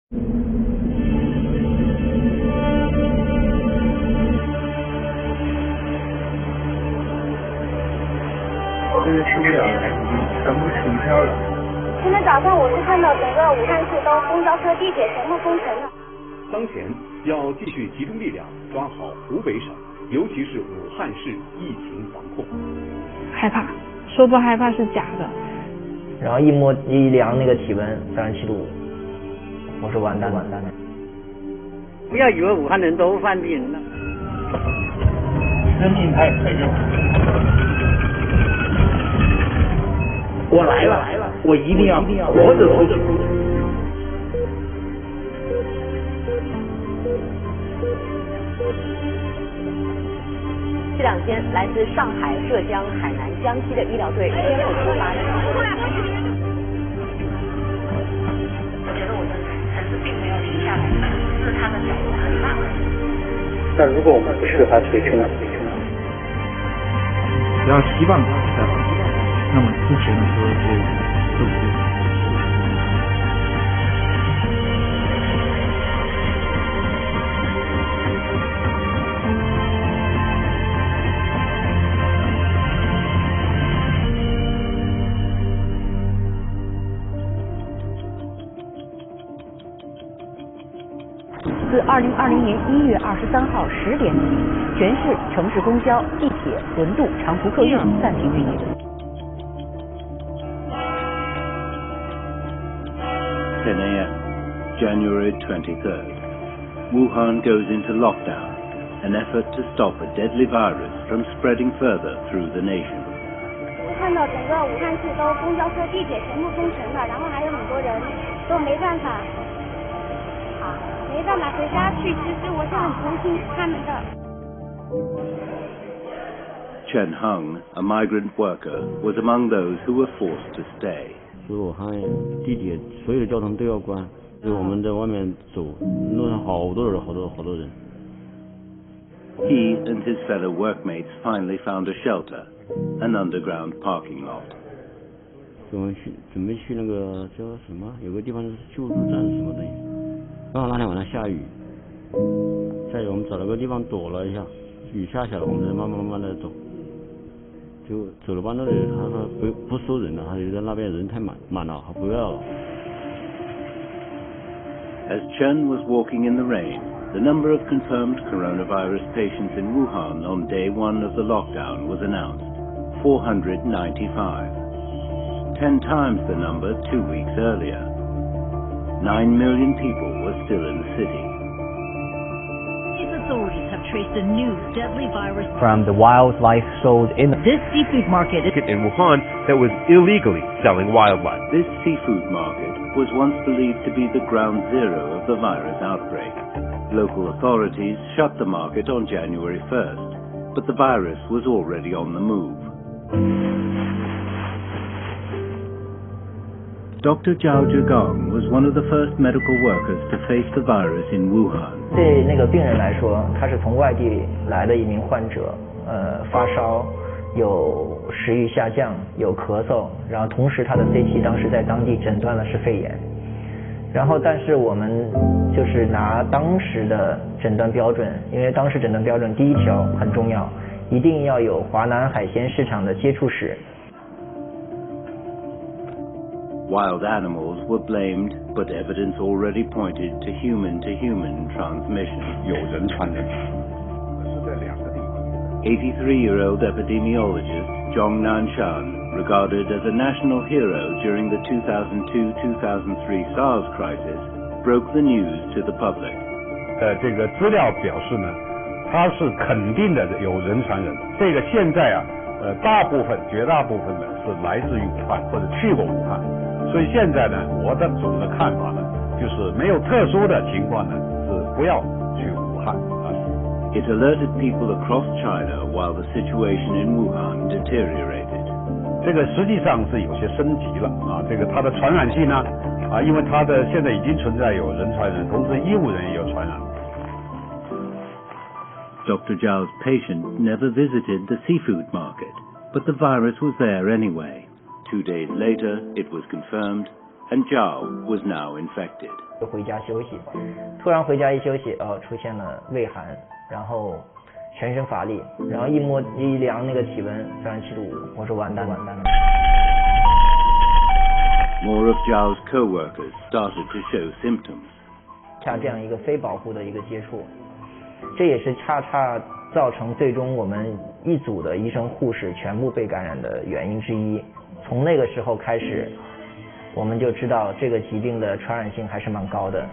这个去不了了，全部停票了。今天早上我是看到整个武汉市都公交车、地铁全部封城了。当前要继续集中力量抓好湖北省，尤其是武汉市疫情防控。害怕，说不害怕是假的。然后一量那个体温37.5度，我说完蛋了。不要以为武汉人都犯病了。生命太脆弱。我来了，我一定要活着出去。这两天，来自上海、浙江、海南、江西的医疗队先后出发。我觉得我的城市并没有停下来，只是它的脚步很慢。但如果我们不是他腿去哪？只要希望在，那么之前的时候就不对。自2020年1月23号10点起，全市城市公交、地铁、轮渡、长途客运暂停运营。10 a.m., January 23rd. Wuhan goes into lockdown, an effort to stop a deadly virus from spreading further through the nation. 我看到整个武汉市都公交车、地铁全部封城了，然后还有很多人都没办法回家去，其实我是很同情他们的。Chen Heng, a migrant worker, was among those who were forced to stay. 所以武汉地铁所有的交通都要关，所以我们在外面走，路上好多人。He and his fellow workmates finally found a shelter, an underground parking lot. 我们准备去那个叫什么，有个地方是救助站什么的。刚好那天晚上下雨，我们找了个地方躲了一下，雨下了，我们再慢慢的走，就走了半路，他说不收人了，他觉得那边人太满了，他不要了。As Chen was walking in the rain, the number of confirmed coronavirus patients in Wuhan on day 1 of the lockdown was announced, 495, 10 times the number 2 weeks earlier. 9 million people were still in the city. Its authorities have traced a new deadly virus from the wildlife sold in this seafood market in Wuhan that was illegally selling wildlife. This seafood market was once believed to be the ground zero of the virus outbreak. Local authorities shut the market on January 1st, but the virus was already on the move. Dr. Zhao Zhigong was one of the first medical workers to face the virus in Wuhan. 对那个病人来说，他是从外地来的一名患者，发烧，有食欲下降，有咳嗽，然后同时他的 CT 当时在当地诊断了是肺炎。然后但是我们就是拿当时的诊断标准，因为当时诊断标准第一条很重要，一定要有华南海鲜市场的接触史。Wild animals were blamed, but evidence already pointed to human-to-human transmission. 有人传人，是在2个地方。 83-year-old epidemiologist Zhong Nanshan, regarded as a national hero during the 2002-2003 SARS crisis, broke the news to the public. 这个资料表示呢，它是肯定的有人传人。这个现在绝大部分呢是来自于武汉或者去过武汉。所以现在呢，我的总的看法呢，就是没有特殊的情况呢，是不要去武汉啊。It alerted people across China while the situation in Wuhan deteriorated. 这个实际上是有些升级了啊，这个它的传染性呢，因为它的现在已经存在有人传人，同时医务人也有传染。Dr. Zhao's patient never visited the seafood market, but the virus was there anyway. 2 days later, it was confirmed, and Zhao was now infected. 就回家休息。突然回家一休息，出现了畏寒，然后全身乏力，然后一量那个体温37.5度，我说完蛋了。More of Zhao's co-workers started to show symptoms. 像这样一个非保护的一个接触，这也是恰恰造成最终我们一组的医生护士全部被感染的原因之一。从那个时候开始，我们就知道这个疾病的传染性还是蛮高的。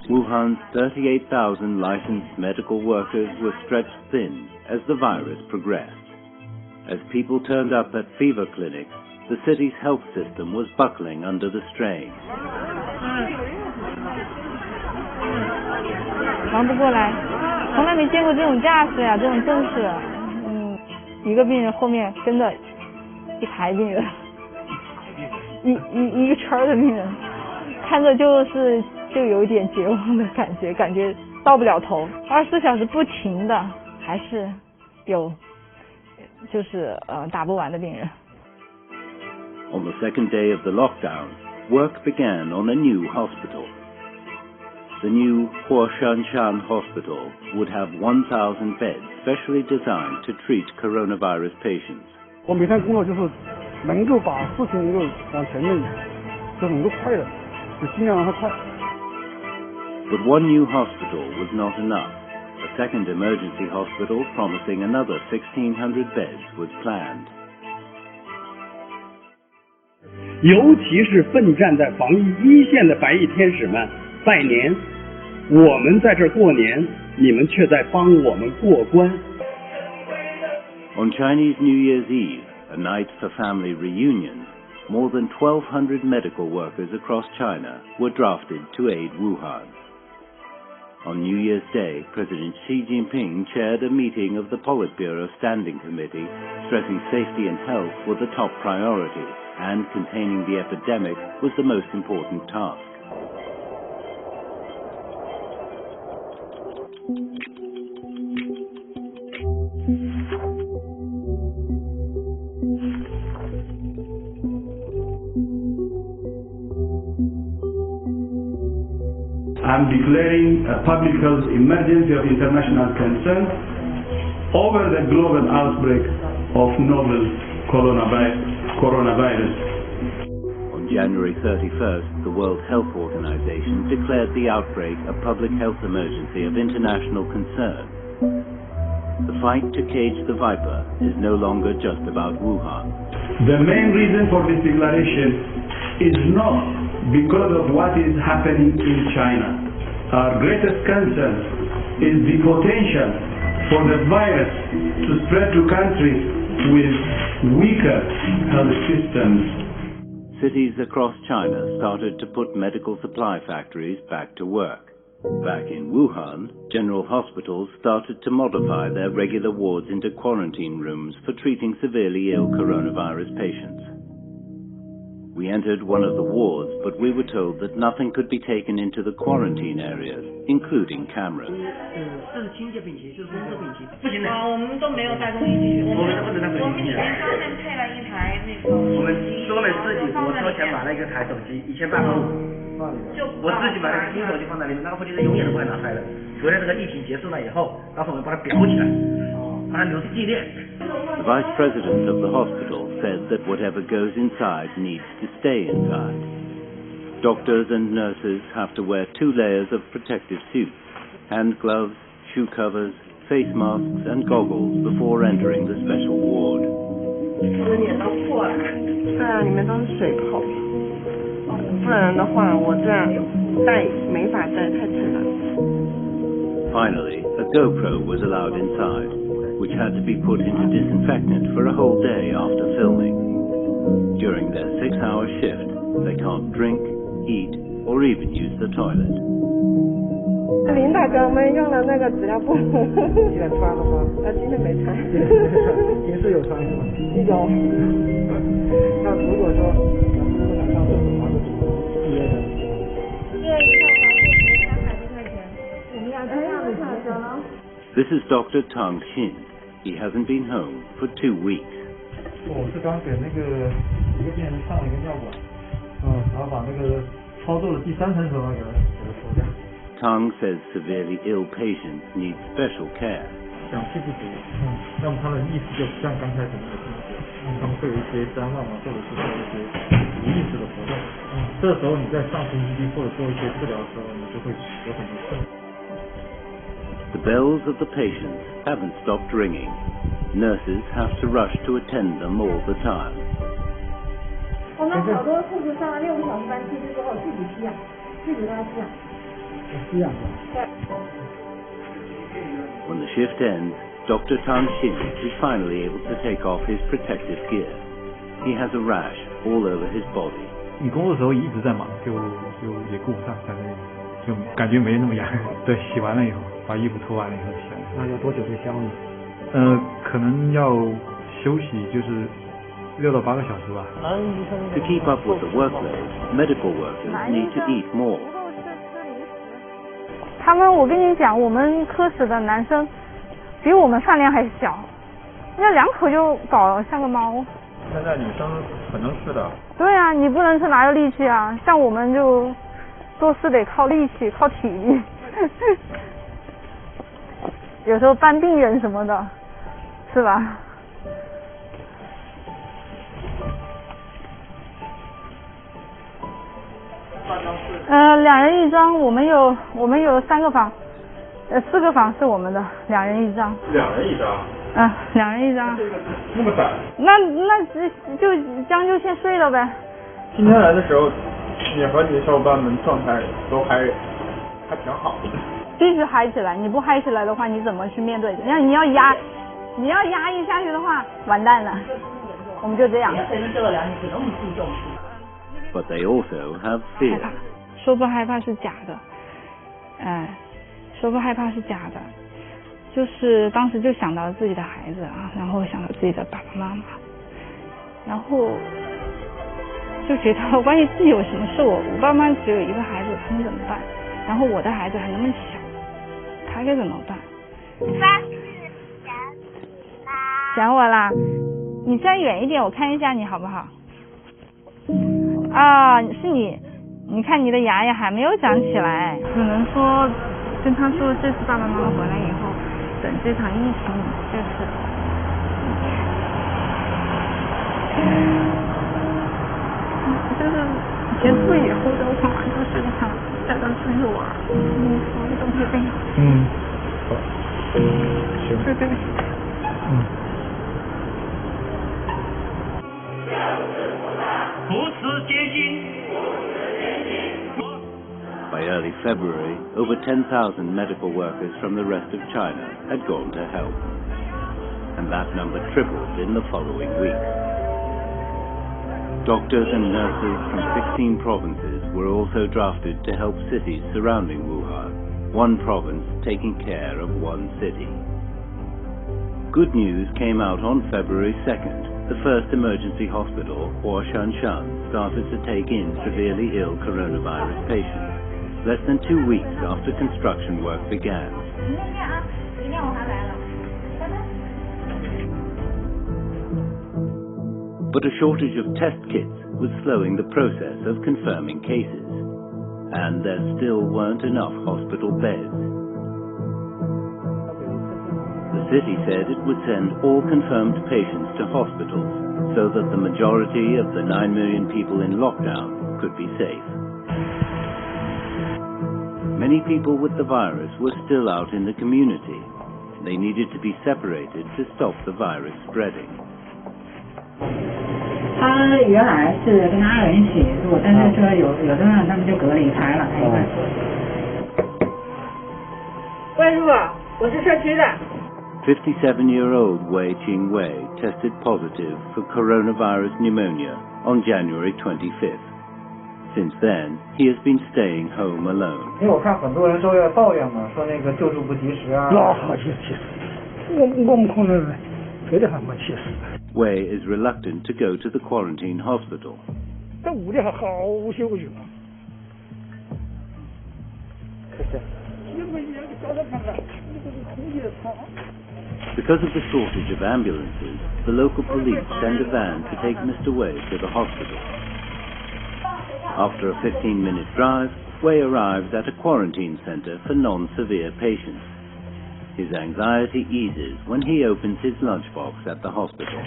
Wuhan's 38,000 licensed medical workers were stretched thin as the virus progressed. As people turned up at fever clinics, the city's health system was buckling under the strain. 忙不过来，从来没见过这种架势呀，这种阵势。一个病人后面跟着一排病人，一个圈的病人，看着就有一点绝望的感觉到不了头。24小时不停的，还是有打不完的病人。On the second day of the lockdown, work began on a new hospital. The new Huashanshan Hospital would have 1,000 beds specially designed to treat coronavirus patients. 我每天工作就是能够把事情能够往前面，就能够快的，就尽量让它快。But one new hospital was not enough. A second emergency hospital promising another 1,600 beds was planned. 尤其是奋战在防疫一线的白衣天使们，拜年！我们在这儿过年，你们却在帮我们过关。On Chinese New Year's Eve, a night for family reunions, more than 1,200 medical workers across China were drafted to aid Wuhan. On New Year's Day, President Xi Jinping chaired a meeting of the Politburo Standing Committee, stressing safety and health were the top priority, and containing the epidemic was the most important task. I'm declaring a public health emergency of international concern over the global outbreak of novel coronavirus. On January 31st, the World Health Organization declared the outbreak a public health emergency of international concern. The fight to cage the viper is no longer just about Wuhan. The main reason for this declaration is not because of what is happening in China. Our greatest concern is the potential for the virus to spread to countries with weaker health systems. Cities across China started to put medical supply factories back to work. Back in Wuhan, general hospitals started to modify their regular wards into quarantine rooms for treating severely ill coronavirus patients. We entered one of the wards, but we were told that nothing could be taken into the quarantine areas, including cameras. 这是清洁丙级，就是工作丙级，不行的。我们都没有带东西进去，我们不能带手机进去。已经专门配了一台那个。我们专门自己，我掏钱买了一个台手机，1850。我自己买了个新手机放在里面，那个手机是永远都不会拿出来的。除了这个疫情结束了以后，到时候我们把它裱起来，把它留作纪念。The vice president of the hospital said that whatever goes inside needs to stay inside. Doctors and nurses have to wear 2 layers of protective suits, hand gloves, shoe covers, face masks and goggles before entering the special ward. 脸都破了，这里面都是水泡，不然的话我这样戴没法戴，太沉了。Finally, a GoPro was allowed inside, which had to be put into disinfectant for a whole day after filming. During their 6-hour shift, they can't drink, eat, or even use the toilet. 领导给我们用了那个纸尿布。今天穿了吗？今天没穿。平时有穿是吗？有。那如果说想上厕所的话，是怎么预约的？约一套房是300多块钱，我们要这样子才行了。This is Dr. Tang Xin. He hasn't been home for 2 weeks. 我是刚给那个一个病人上了一个尿管，然后把那个操作了第三层时候那个手架。Tang says severely ill patients need special care. 氧气不足，那么他们意识就不像刚开始那个情绪，他们会有一些张望啊，或者是做一些无意识的活动。这时候你在上呼吸机或者做一些治疗的时候，你就会有很多困难。The bells of the patients haven't stopped ringing. Nurses have to rush to attend them all the time. 我们好多护士上了6个小时班，其实之后自己吸氧，自己都要吸氧。吸氧。对。When the shift ends, Dr. Tang Xin is finally able to take off his protective gear. He has a rash all over his body. 你工作的时候一直在忙，就也顾不上，反正就感觉没那么痒。对，洗完了以后，把衣服脱完了以后洗。那要多久会消呢？可能要休息，就是6到8个小时吧。To keep up with the workload, medical workers need to eat more. 他们，我跟你讲，我们科室的男生比我们饭量还小，那2口就饱了，像个猫。现在女生很能吃的。对啊，你不能吃哪有力气啊？像我们就做事得靠力气，靠体力。有时候搬病人什么的，是吧？2人1张，我们有3个房，4个房是我们的，2人1张。2人1张。2人1张。那么窄。那就将就先睡了呗。今天来的时候，你和你的小伙伴们状态都还挺好的。必须嗨起来，你不嗨起来的话，你怎么去面对？你要压抑下去的话，完蛋了。我们就这样。But they also have fear. 说不害怕是假的，说不害怕是假的，就是当时就想到自己的孩子啊，然后想到自己的爸爸妈妈，然后就觉得万一自己有什么事，我爸妈只有1个孩子，他们怎么办？然后我的孩子还那么小，他该怎么办？想我啦？你站远一点，我看一下你好不好？啊，是你。你看你的牙还没有长起来，只能说跟他说这次爸爸妈妈回来以后，等这场疫情就是结束以后的话，就是想带他出去玩，所有东西都有。好，行。对。如此艰辛。By early February, over 10,000 medical workers from the rest of China had gone to help, and that number tripled in the following weeks. Doctors and nurses from 16 provinces were also drafted to help cities surrounding Wuhan, one province taking care of one city. Good news came out on February 2nd. The first emergency hospital, Huashanshan, started to take in severely ill coronavirus patients, less than 2 weeks after construction work began. But a shortage of test kits was slowing the process of confirming cases, and there still weren't enough hospital beds. The city said it would send all confirmed patients to hospitals so that the majority of the 9 million people in lockdown could be safe. Many people with the virus were still out in the community. They needed to be separated to stop the virus spreading. 他原来是跟他2人一起住，但是说有的人他们就隔离开了。喂，师傅，我是社区的。57-year-old Wei Qingwei tested positive for coronavirus pneumonia on January 25th. Since then, he has been staying home alone. 因为我看很多人说要抱怨嘛，说那个救助不及时啊。那没去实，我们可能非得还没去实。Wei is reluctant to go to the quarantine hospital. 在屋里还好些个月。Because of the shortage of ambulances, the local police send a van to take Mr. Wei to the hospital. After a 15-minute drive, Wei arrives at a quarantine center for non-severe patients. His anxiety eases when he opens his lunchbox at the hospital.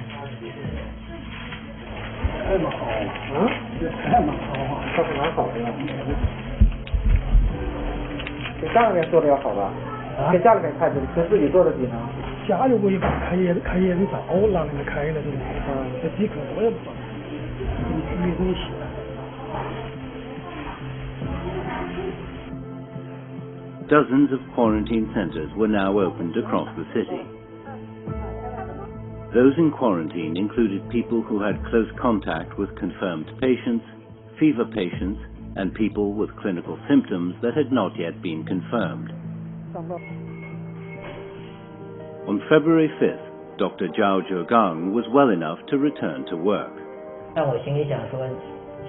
太蛮好了，这太蛮好了，这是蛮好的呀。比家里面做的要好吧？跟家里面开比，跟自己做的比呢？家里我一般开业很少，让人家开的都是，这几颗我也不知道，没东西。Dozens of quarantine centers were now opened across the city. Those in quarantine included people who had close contact with confirmed patients, fever patients, and people with clinical symptoms that had not yet been confirmed. On February 5th, Dr. Zhao Zhegang was well enough to return to work. 但我心里想说，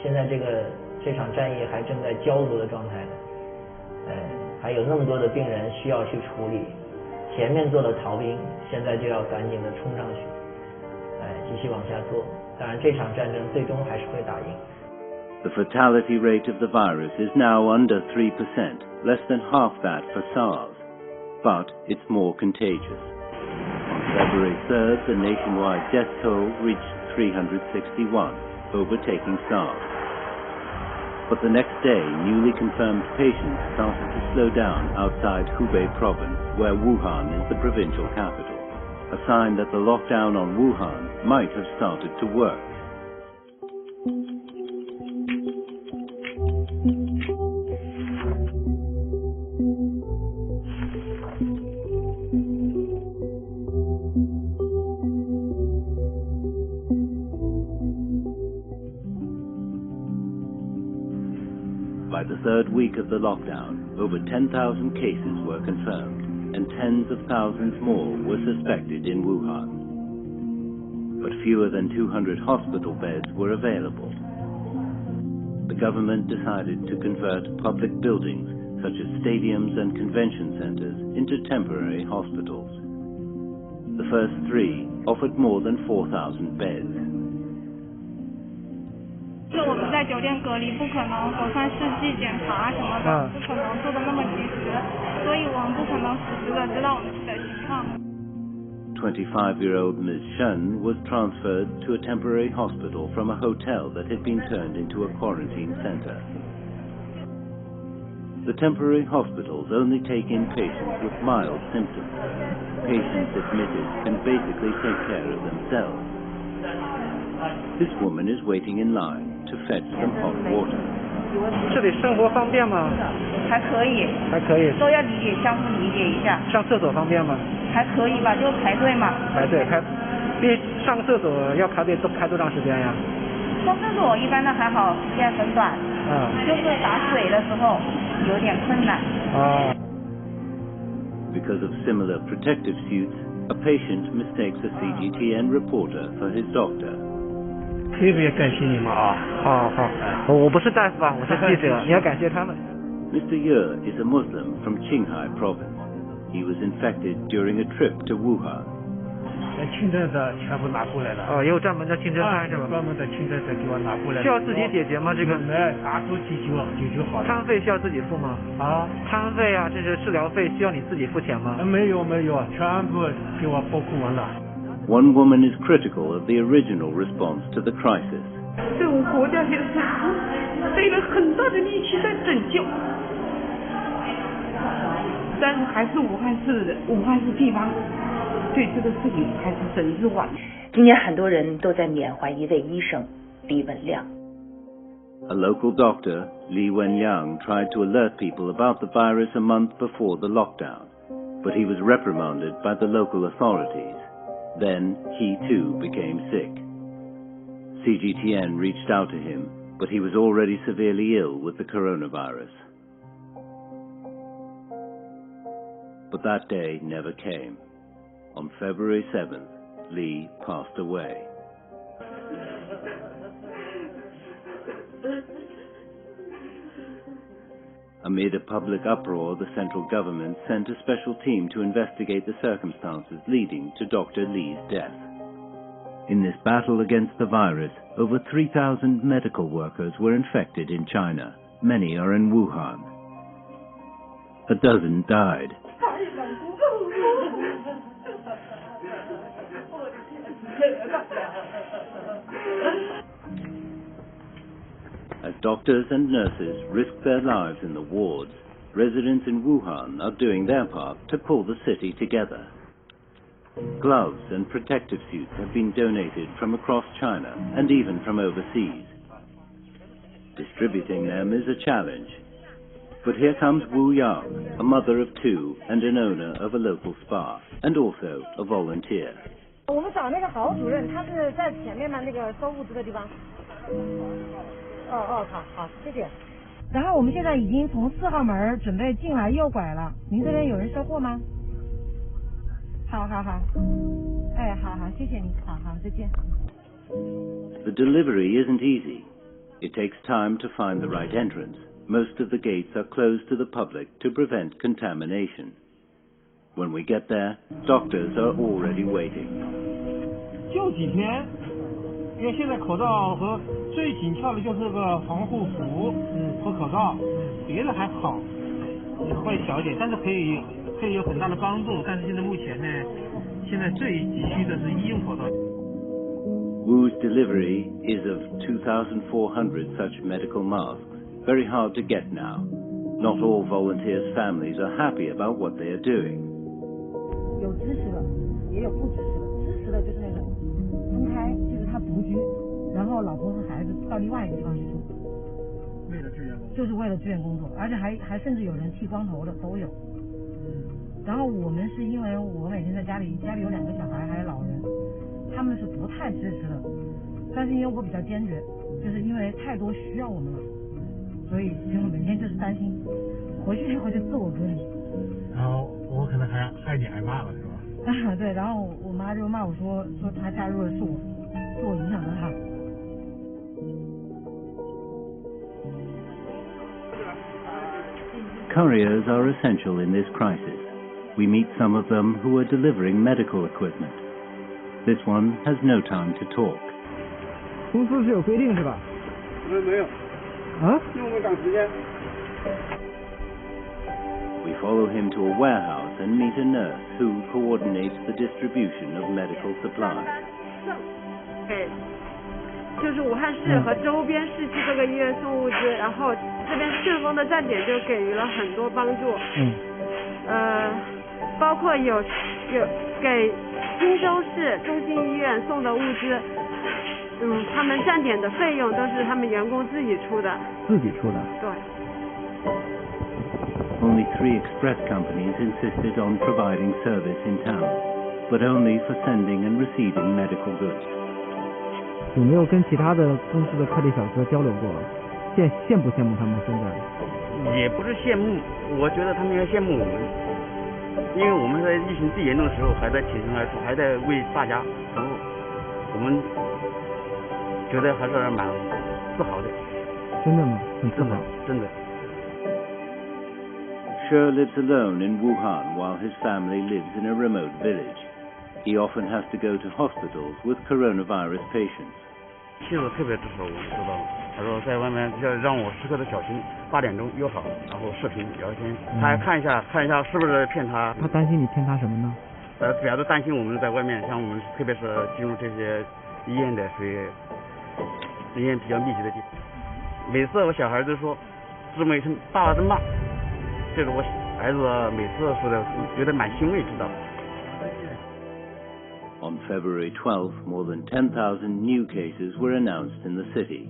现在这场战役还正在焦灼的状态呢，还有那么多的病人需要去处理，前面做了逃兵，现在就要赶紧的冲上去，继续往下做。当然，这场战争最终还是会打赢。The fatality rate of the virus is now under 3%, less than half that for SARS, but it's more contagious. On February 3rd, the nationwide death toll reached 361, overtaking SARS. But the next day, newly confirmed patients started to slow down outside Hubei province, where Wuhan is the provincial capital, a sign that the lockdown on Wuhan might have started to work. By the third week of the lockdown, over 10,000 cases were confirmed, and tens of thousands more were suspected in Wuhan. But fewer than 200 hospital beds were available. The government decided to convert public buildings, such as stadiums and convention centers, into temporary hospitals. The first 3 offered more than 4,000 beds. 就我们在酒店隔离，不可能核酸试剂检查什么的，不可能做的那么及时，所以我们不可能实时的知道我们的情况。25-year-old Ms. Shen was transferred to a temporary hospital from a hotel that had been turned into a quarantine center. The temporary hospitals only take in patients with mild symptoms. Patients admitted can basically take care of themselves. This woman is waiting in line to fetch some hot water. 这里生活方便吗？还可以。还可以。都要理解，相互理解一下。上厕所方便吗？还可以吧，就排队嘛。排队上厕所要排队都排多长时间呀？上厕所一般的还好，时间很短。就是打水的时候有点困难。Because of similar protective suits, a patient mistakes a CGTN reporter for his doctor. 特别感谢你们啊！好，我不是大夫啊，我是记者，你要感谢他们。Mr. Ye is a Muslim from Qinghai province. He was infected during a trip to Wuhan. 清真的全部拿过来了。也有专门的清真餐是吧？专门的清真餐给我拿过来。需要自己解决吗？这个？拿出去就好了。餐费需要自己付吗？餐费啊，这些治疗费需要你自己付钱吗？没有，全部给我包括完了。One woman is critical of the original response to the crisis. 对我国家也是费了很大的力气在拯救，但是还是武汉市地方对这个事情还是整治晚。今年很多人都在缅怀一位医生李文亮。A local doctor, Li Wenliang, tried to alert people about the virus a month before the lockdown, but he was reprimanded by the local authorities. Then he too became sick. CGTN reached out to him, but he was already severely ill with the coronavirus. But that day never came. On February 7th, Li passed away. Amid a public uproar, the central government sent a special team to investigate the circumstances leading to Dr. Li's death. In this battle against the virus, over 3,000 medical workers were infected in China. Many are in Wuhan. A dozen died. As doctors and nurses risk their lives in the wards, residents in Wuhan are doing their part to pull the city together. Gloves and protective suits have been donated from across China and even from overseas. Distributing them is a challenge. But here comes Wu Yang, a mother of two and an owner of a local spa, and also a volunteer. 我们找那个郝主任，他是在前面嘛，那个收物资的地方。好，谢谢。然后我们现在已经从4号门准备进来右拐了，您这边有人收货吗？好，哎，好，谢谢您，好，再见。The delivery isn't easy. It takes time to find the right entrance. Most of the gates are closed to the public to prevent contamination. When we get there, doctors are already waiting. 就几天，因为现在口罩和最紧俏的就是个防护服和口罩，别的还好，会小一点，但是可以有很大的帮助。但是现在目前呢，现在最急需的是医用口罩。Wu's delivery is of 2,400 such medical masks. Very hard to get now. Not all volunteers' families are happy about what they are doing. 有支持的，也有不支持的。支持的就是那种分开，就是他独居，然后老婆和孩子到另外一个地方去住，为了支援工作，就是为了支援工作，而且还甚至有人剃光头的都有。然后我们是因为我每天在家里有2个小孩还有老人，他们是不太支持的，但是因为我比较坚决，就是因为太多需要我们了，所以就每天就是担心回去以后就自我隔离。然后我可能还害你害怕了是吧？对，然后我妈就骂我说她加入的是我影响到她。Couriers are essential in this crisis. We meet some of them who are delivering medical equipment. This one has no time to talk. 公司是有规定是吧？没有。啊？因为我们赶时间。We follow him to a warehouse and meet a nurse who coordinates the distribution of medical supplies. 就是武汉市和周边市区各个医院送物资，然后这边顺丰的站点就给予了很多帮助。包括有给荆州市中心医院送的物资，他们站点的费用都是他们员工自己出的。自己出的。对。Only 3 express companies insisted on providing service in town, but only for sending and receiving medical goods. 有没有跟其他的公司的快递小哥交流过？羡不羡慕他们现在？也不是羡慕，我觉得他们要羡慕我们，因为我们在疫情最严重的时候还在挺身而出，还在为大家服务，我们觉得还是蛮自豪的。真的吗？很自豪。真的。Sher lives alone in Wuhan while his family lives in a remote village. He often has to go to hospitals with coronavirus patients. 妻子特别支持我，知道吗？他说在外面要让我时刻的小心，8点钟约好，然后视频聊天，他还看一下是不是骗他。他担心你骗他什么呢？主要是担心我们在外面，像我们特别是进入这些医院的，属于人员比较密集的地方。每次我小孩都说，姊妹称爸爸真骂，这是我孩子每次说的，觉得蛮欣慰，知道。On February 12th, more than 10,000 new cases were announced in the city.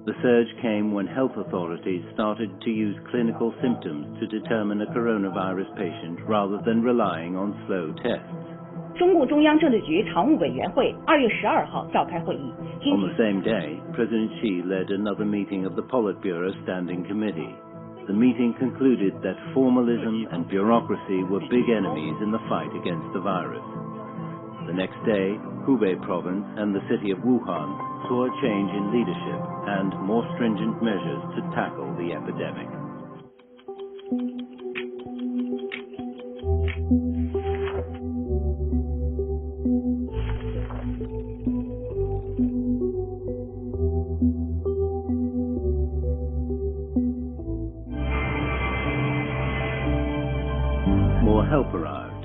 The surge came when health authorities started to use clinical symptoms to determine a coronavirus patient rather than relying on slow tests. 中共中央政治局常务委员会2月12号召开会议。On the same day, President Xi led another meeting of the Politburo Standing Committee. The meeting concluded that formalism and bureaucracy were big enemies in the fight against the virus. The next day, Hubei province and the city of Wuhan saw a change in leadership and more stringent measures to tackle the epidemic. more help arrived.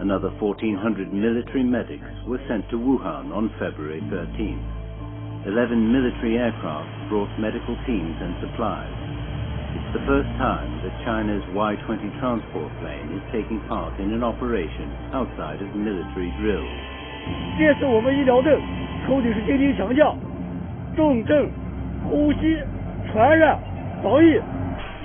Another 1,400 military medics were sent to Wuhan on February 13th. 11 military aircraft brought medical teams and supplies. It's the first time that China's Y-20 transport plane is taking part in an operation outside of military drills. 这次我们医疗队抽的是钉钉强降、重症、呼吸、传染、防疫。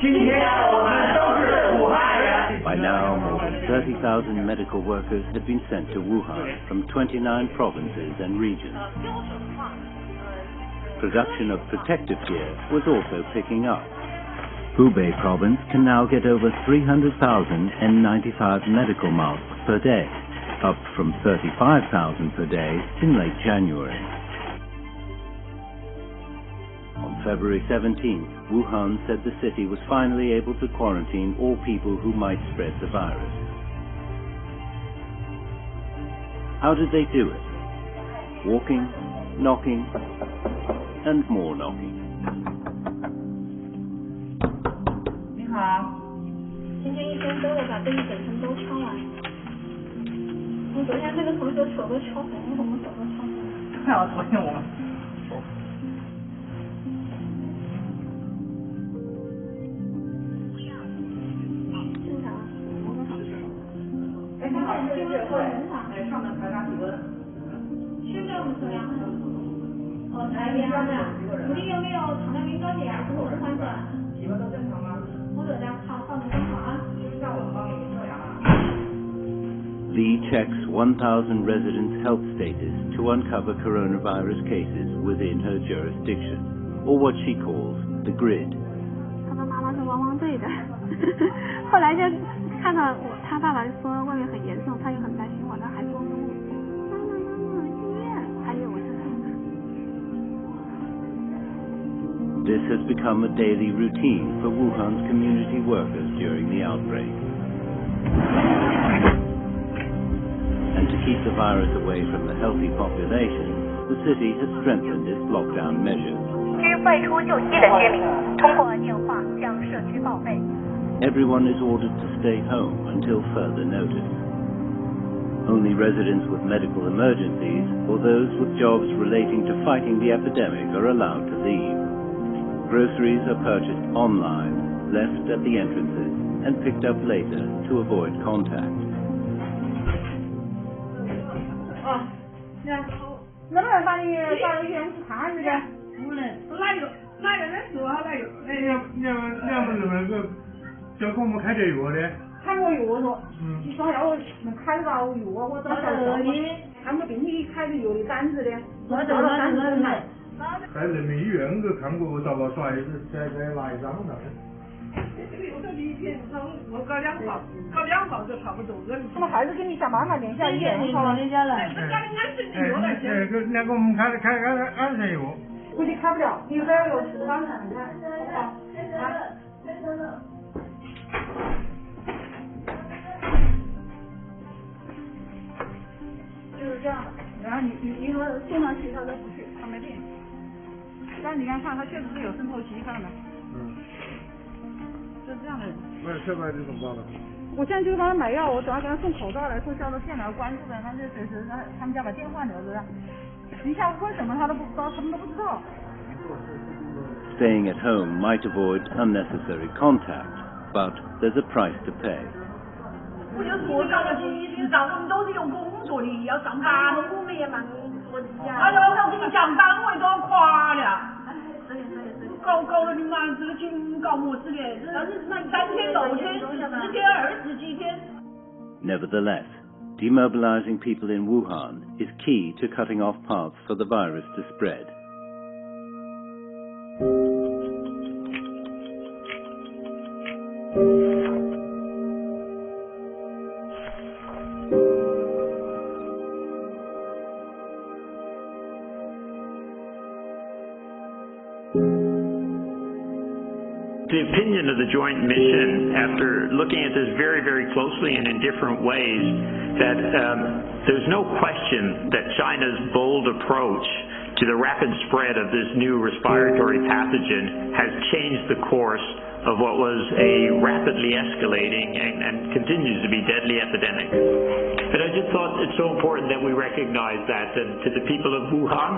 今天我们都是武汉人。 By now, more than 30,000 medical workers had been sent to Wuhan from 29 provinces and regions. Production of protective gear was also picking up. Hubei province can now get over 300,000 N95 medical masks per day, up from 35,000 per day in late January. On February 17th, Wuhan said the city was finally able to quarantine all people who might spread the virus. How did they do it? Walking, knocking, and more knocking. 你好，今天一天都得把这一整层都敲完。我昨天那个同学手都敲红，我们手都敲红。对啊，昨天我们。 上面排查体温，现在我们测量。哦，哪一边啊？你有没有糖尿病高血压或者是患者？体温都正常吗？或者量好，放着好啊。让我帮你测量啊。Lee checks 1,000 residents' health status to uncover coronavirus cases within her jurisdiction, or what she calls the grid. 他的妈妈是汪汪队的，后来就看到他爸爸说外面很严重，他也很担心我，那还说妈妈医院，还以为我是他的。 This has become a daily routine for Wuhan's community workers during the outbreak. And to keep the virus away from the healthy population, the city has strengthened its lockdown measures. 需外出就医的居民，通过电话向社区报备。 Everyone is ordered to stay home until further notice. Only residents with medical emergencies or those with jobs relating to fighting the epidemic are allowed to leave. Groceries are purchased online, left at the entrances, and picked up later to avoid contact. 啊，能不能把你到医院去看一下？不能，哪个人说哪个？那不是那个叫给我们开点药的。开我药说，你说要能开到药，我怎么晓得？看我给你开的药的单子的，我找了单子来。在人民医院我看过，我找个甩子再拿一张来。这个有时候你一天我搞2包就差不多了。他们孩子给你想办法联系医院好了，人家来。那个那个我们开安全药。估计开不了，有点有负担的。好，就是这样的。然后你说送到学校再不去，他没病。但是你看他确实是有渗透期，看到没？是这样的人。那现在你怎么办呢？我现在就帮他买药，我主要给他送口罩来，送消毒线来，关注着，他就随时他们家把电话留着。你下午问什么他都不知道，什么都不知道。 Staying at home might avoid unnecessary contact, but there's a price to pay. 我就是我搞了几次账，我们都是有工作的，要上班，我们也忙我的家。哎呀，我跟你讲，单位都要垮了。搞了你妈这个情搞么子的？但是那3天6天10天20几天。 Nevertheless, demobilizing people in Wuhan is key to cutting off paths for the virus to spread. The opinion of the Joint Mission, after looking at this very, very closely and in different ways, that there's no question that China's bold approach to the rapid spread of this new respiratory pathogen has changed the course of what was a rapidly escalating and continues to be deadly epidemic. And I just thought it's so important that we recognize that. And to the people of Wuhan,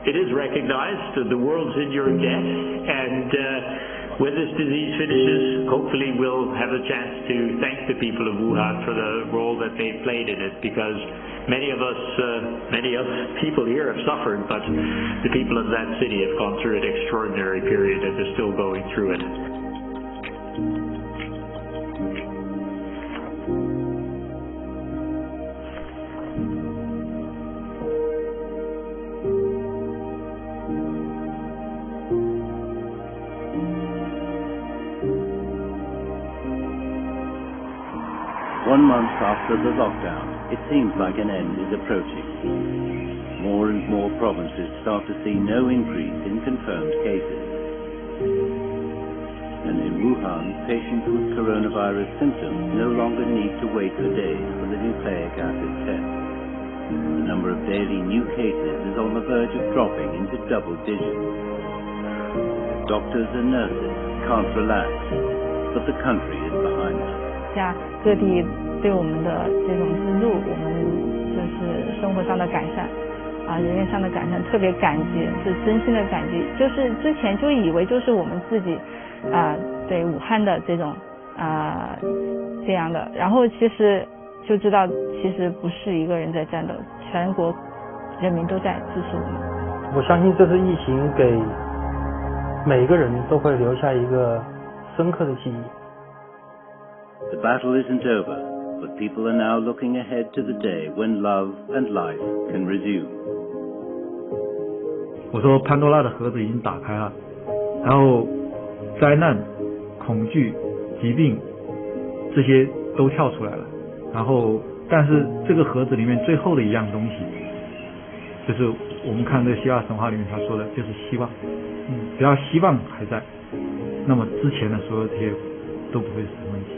it is recognized. The world's in your debt. And when this disease finishes, hopefully we'll have a chance to thank the people of Wuhan for the role that they played in it, because many of people here have suffered, but the people of that city have gone through an extraordinary period and are still going through it. One month after the lockdown, it seems like an end is approaching. More and more provinces start to see no increase in confirmed cases. And in Wuhan, patients with coronavirus symptoms no longer need to wait for days for the nucleic acid test. The number of daily new cases is on the verge of dropping into double digits. Doctors and nurses can't relax, but the country is behind them. 各地对我们的这种资助，我们就是生活上的改善人员上的改善，特别感激，是真心的感激。就是之前就以为就是我们自己对武汉的这种这样的，然后其实就知道其实不是一个人在战斗，全国人民都在支持我们。我相信这次疫情给每一个人都会留下一个深刻的记忆。The battle isn't over, but people are now looking ahead to the day when love and life can resume. 我说潘多拉的盒子已经打开了，然后灾难、恐惧、疾病这些都跳出来了，然后但是这个盒子里面最后的一样东西，就是我们看这个希腊神话里面他说的，就是希望。只要希望还在，那么之前的所有这些都不会是问题。